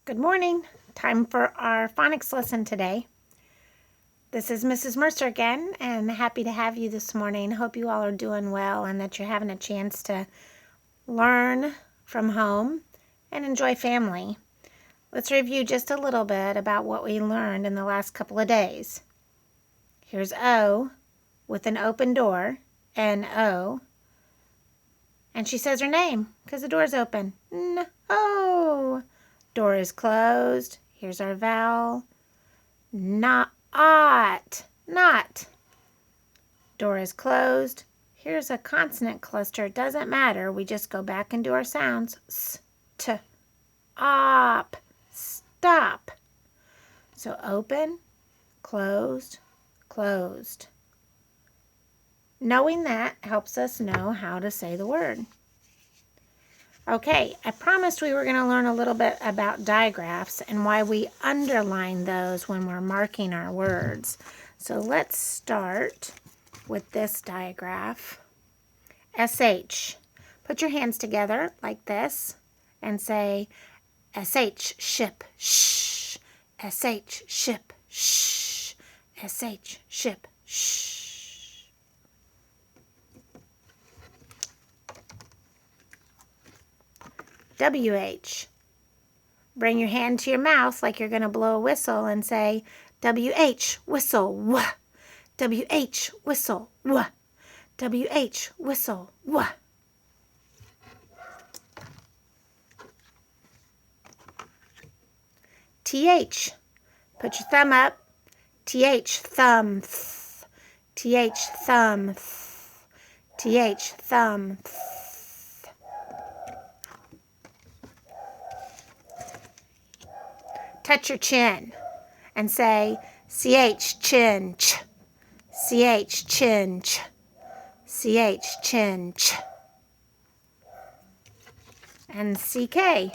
Good morning. Time for our phonics lesson today. This is Mrs. Mercer again, and happy to have you this morning. Hope you all are doing well and that you're having a chance to learn from home and enjoy family. Let's review just a little bit about what we learned in the last couple of days. Here's O with an open door, N-O. And she says her name because the door's open. N-O. Door is closed. Here's our vowel. Not. Not. Door is closed. Here's a consonant cluster. It doesn't matter. We just go back and do our sounds. S, t, op, stop. So open, closed, closed. Knowing that helps us know how to say the word. Okay, I promised we were going to learn a little bit about digraphs and why we underline those when we're marking our words. So let's start with this digraph. SH. Put your hands together like this and say SH, ship, shh. SH, ship, shh. SH, ship, shh. WH. Bring your hand to your mouth like you're going to blow a whistle and say, WH, whistle, wh. WH, whistle, wh. WH, whistle, wh. TH. Put your thumb up. TH, thumb, th. TH, thumb, th. TH, thumb, th. Touch your chin and say CH, chin, ch. CH, chin, ch. CH, chin, ch. And CK.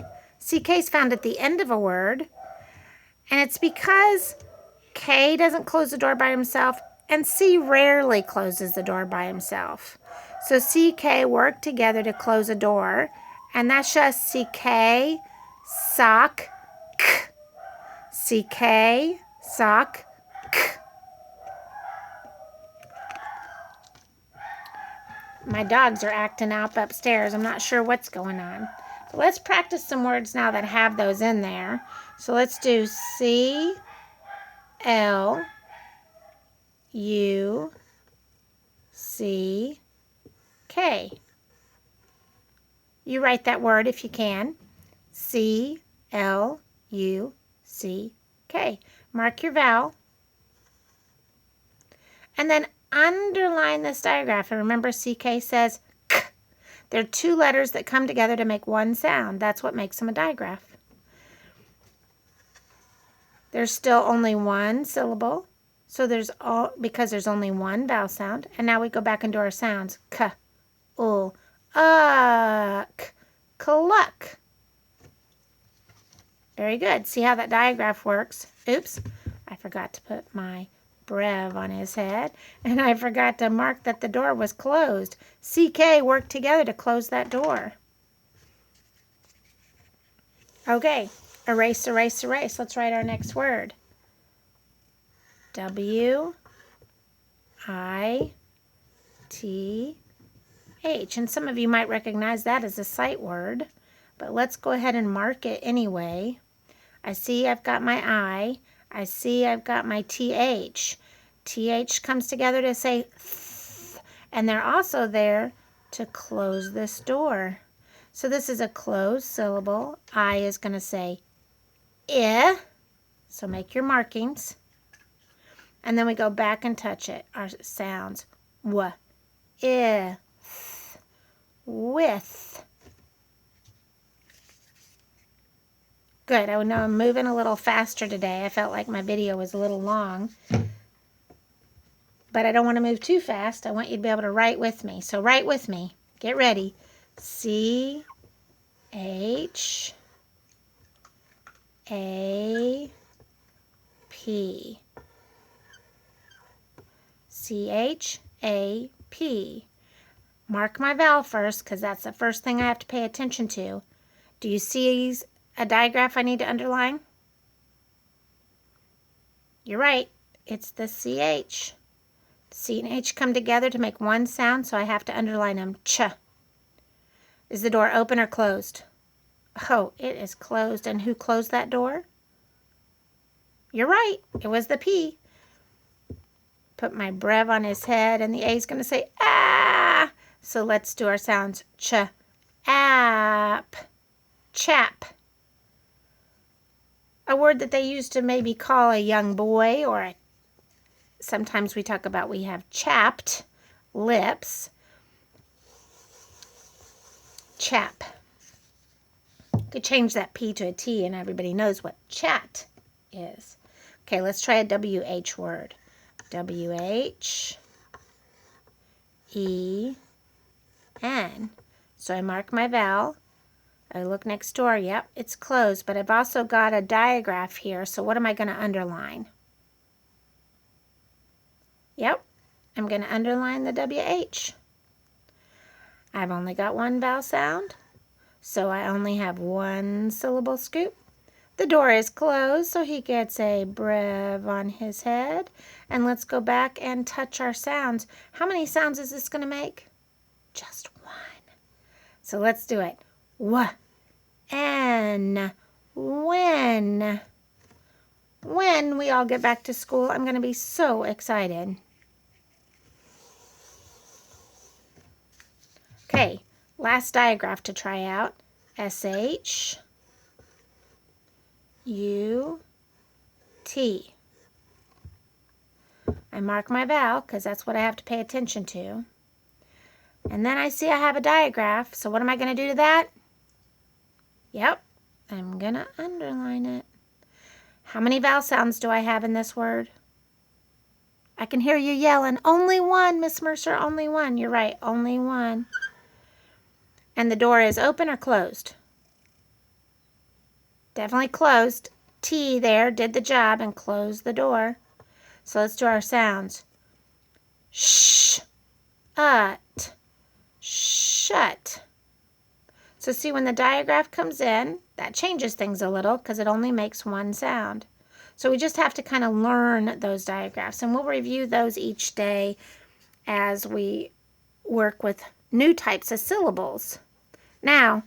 CK is found at the end of a word, and it's because K doesn't close the door by himself, and C rarely closes the door by himself. So CK work together to close a door, and that's just CK, sock, k. CK, sock, k. My dogs are acting up upstairs. I'm not sure what's going on. But let's practice some words now that have those in there. So let's do C, L, U, C, K. You write that word if you can. C, L, U, C, K. Mark your vowel. And then underline this digraph. And remember, CK says K. There are two letters that come together to make one sound. That's what makes them a digraph. There's still only one syllable. So because there's only one vowel sound. And now we go back and do our sounds. K, ul, k, cluck. Very good. See how that digraph works? Oops, I forgot to put my brev on his head, and I forgot to mark that the door was closed. CK worked together to close that door. Okay, erase, erase, erase. Let's write our next word. W, I, T, H. And some of you might recognize that as a sight word, but let's go ahead and mark it anyway. I see I've got my I. I see I've got my TH. TH comes together to say th, and they're also there to close this door. So this is a closed syllable. I is going to say I. So make your markings. And then we go back and touch it. Our sounds. W, I, th, with. Good. I know I'm moving a little faster today. I felt like my video was a little long. But I don't want to move too fast. I want you to be able to write with me. So write with me. Get ready. C, H, A, P. C, H, A, P. Mark my vowel first because that's the first thing I have to pay attention to. Do you see a digraph I need to underline? You're right. It's the CH. C and H come together to make one sound, so I have to underline them. Ch. Is the door open or closed? Oh, it is closed. And who closed that door? You're right. It was the P. Put my brev on his head, and the A is going to say, ah. So let's do our sounds. Ch, app, chap. A word that they used to maybe call a young boy, or sometimes we talk about we have chapped lips. Chap. Could change that P to a T and everybody knows what chat is. Okay, let's try a WH word. W-H-E-N. So I mark my vowel. I look next door. Yep, it's closed, but I've also got a digraph here. So what am I going to underline? Yep, I'm going to underline the WH. I've only got one vowel sound, so I only have one syllable scoop. The door is closed, so he gets a brev on his head. And let's go back and touch our sounds. How many sounds is this going to make? Just one. So let's do it. W, N, when. When we all get back to school, I'm going to be so excited. Okay, last digraph to try out. S-H, U-T. I mark my vowel because that's what I have to pay attention to. And then I see I have a digraph. So what am I going to do to that? Yep, I'm going to underline it. How many vowel sounds do I have in this word? I can hear you yelling, only one, Miss Mercer, only one. You're right, only one. And the door is open or closed? Definitely closed. T there did the job and closed the door. So let's do our sounds. Sh, ut, shut. So see, when the digraph comes in, that changes things a little because it only makes one sound. So we just have to kind of learn those digraphs, and we'll review those each day as we work with new types of syllables. Now,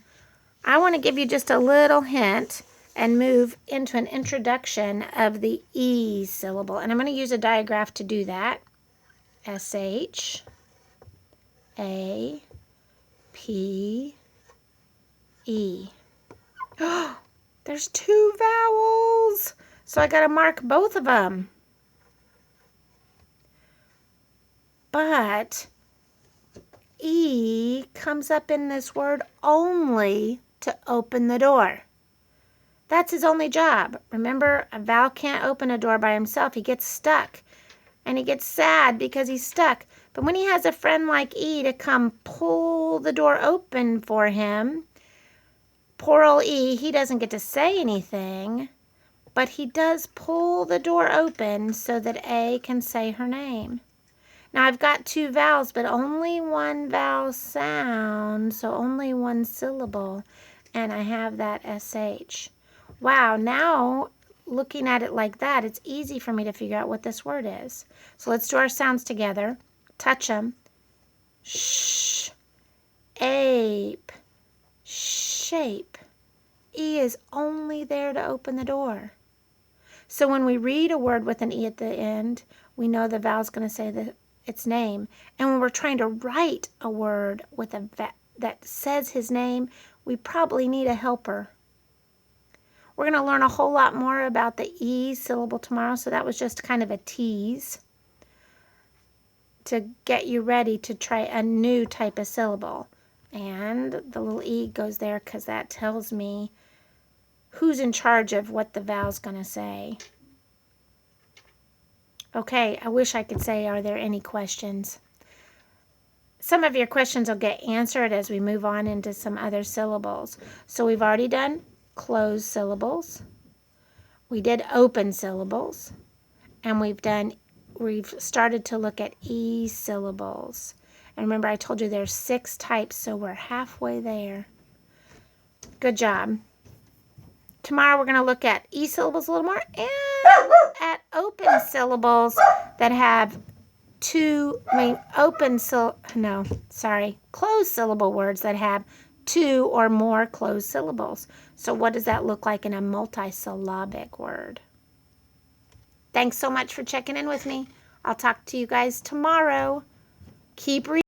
I want to give you just a little hint and move into an introduction of the E syllable. And I'm going to use a digraph to do that. S-H-A-P-E. Oh, there's two vowels. So I got to mark both of them. But E comes up in this word only to open the door. That's his only job. Remember, a vowel can't open a door by himself. He gets stuck. And he gets sad because he's stuck. But when he has a friend like E to come pull the door open for him, poor old E, he doesn't get to say anything, but he does pull the door open so that A can say her name. Now I've got two vowels, but only one vowel sound, so only one syllable, and I have that SH. Wow, now looking at it like that, it's easy for me to figure out what this word is. So let's do our sounds together. Touch them. Sh, ape, shape. E is only there to open the door. So when we read a word with an E at the end, we know the vowel's going to say its name. And when we're trying to write a word with that says his name, we probably need a helper. We're going to learn a whole lot more about the E syllable tomorrow, so that was just kind of a tease to get you ready to try a new type of syllable. And the little E goes there because that tells me who's in charge of what the vowel's going to say. Okay, I wish I could say, are there any questions? Some of your questions will get answered as we move on into some other syllables. So we've already done closed syllables. We did open syllables. And we've started to look at E syllables. And remember, I told you there's 6 types, so we're halfway there. Good job. Tomorrow we're going to look at E-syllables a little more and at open syllables that have closed syllable words that have 2 or more closed syllables. So what does that look like in a multisyllabic word? Thanks so much for checking in with me. I'll talk to you guys tomorrow. Keep reading.